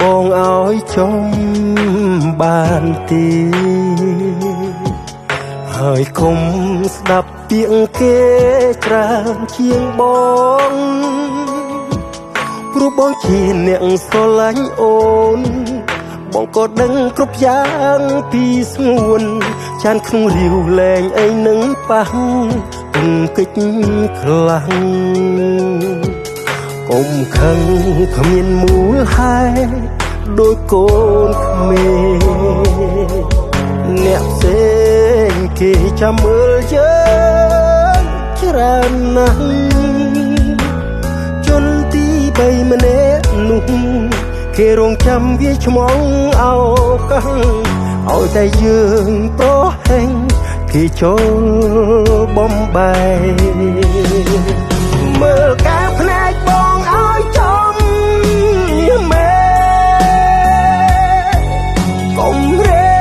បងឲ្យចំបានទេហើយកុំស្ដាប់ពាក្យគេច្រើនជាងបងព្រោះបងជាអ្នកស្រឡាញ់អូនបងក៏ដឹងគ្រប់យ៉ាងពីស្ងួនចានក្នុងរាវលែងអីនឹងប៉ះគំកិច្ចខ្លាំងកុំខឹងគ្មានមូលហេតុដូចកូនក្មេងអ្នកផ្សេងគេចាំមើលយើងច្រើនណាស់ជនទី3ម្នាក់នោះគេរងចាំវាឆ្មងអោកាំងឲ្យតែយើងប្រហែងគេចូលបំបែមើលការភ្នែកបងឲ្យចំមេកុំរេ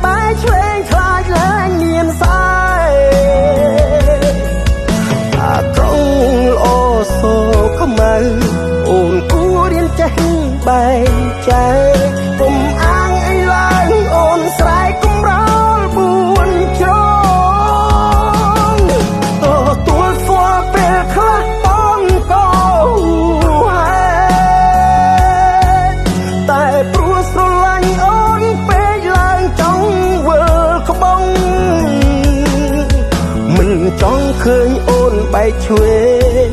បាយឆ្វេងខ្លាចលែងមានសាយអាត្រង់ល្អសោខ្មៅអូនគួររៀនចេះបែងចែកកុំអាងអីឡើងអូនស្រែកកំរល់បួនជ្រងទទួលស្គាល់ពេលខ្លះបងក៏ហេតុតែព្រោះស្រឡាញ់អូនពេកឡើងចង់វិលក្បង់មិនចង់ឃើញអូនបែកឆ្វេង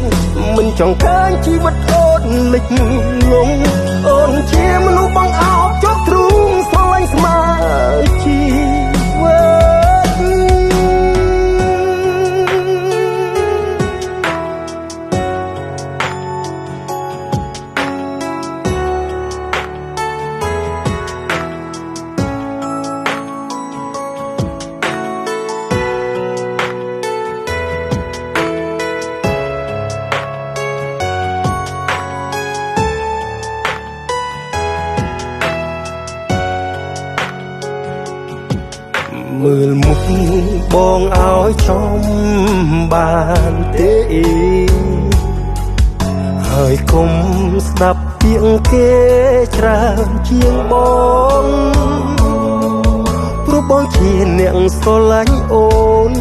មិនចង់ឃើញជីវិតអូនលិចលង់អូនជាមនុស្សបងអោបជាប់ទ្រូងស្រឡាញ់ស្មើជីវិតមើលមុខបងឲ្យចំបានទេហើយកុំស្ដាប់ពាក្យគេច្រើនជាងបងព្រោះបងជាអ្នកស្រឡាញ់អូន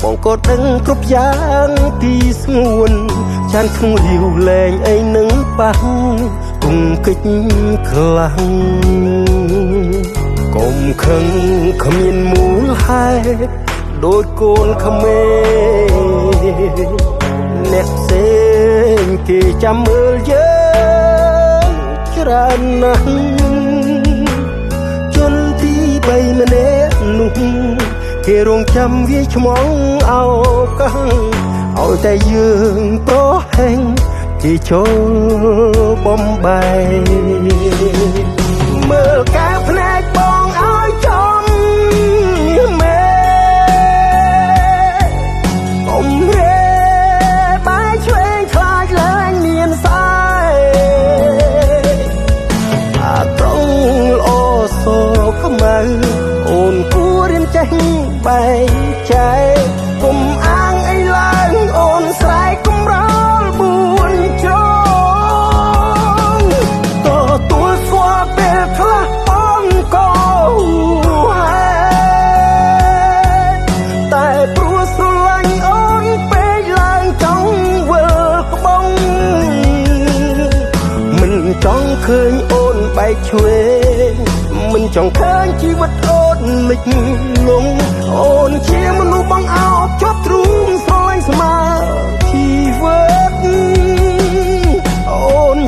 បងក៏ដឹងគ្រប់យ៉ាងពីស្ងួនចានក្នុងរាវលែងអីនឹងប៉ះគំកិច្ចខ្លាំងកុំខឹងគ្មានមូលហេតុដូចកូនក្មេងអ្នកផ្សេងគេចាំមើលយើងច្រើនណាស់ជនទី3ម្នាក់នោះគេរងចាំវាឆ្មងអោកាំងឲ្យតែយើងប្រហែងគេចូលបំបែមើលការភ្នែកបងឲ្យចំមេកុំរេបាយឆ្វេងខ្លាចលែងមានសាយអាត្រង់ល្អសោខ្មៅអូនគួររៀនចេះបែងចែកកុំអាងអីឡើងអូនស្រែកកំរល់បួនជ្រងទទួលស្គាល់ពេលខ្លះបងក៏ហេតុតែព្រោះស្រឡាញ់អូនពេកឡើងចង់វិលក្បង់មិនចង់ឃើញអូនបែកឆ្វេងមិនចង់ឃើញជីវិតអូនលិចលង់អូនជាមនុស្សបងអោបជាប់ទ្រូងស្រឡាញ់ស្មើជីវិតអូន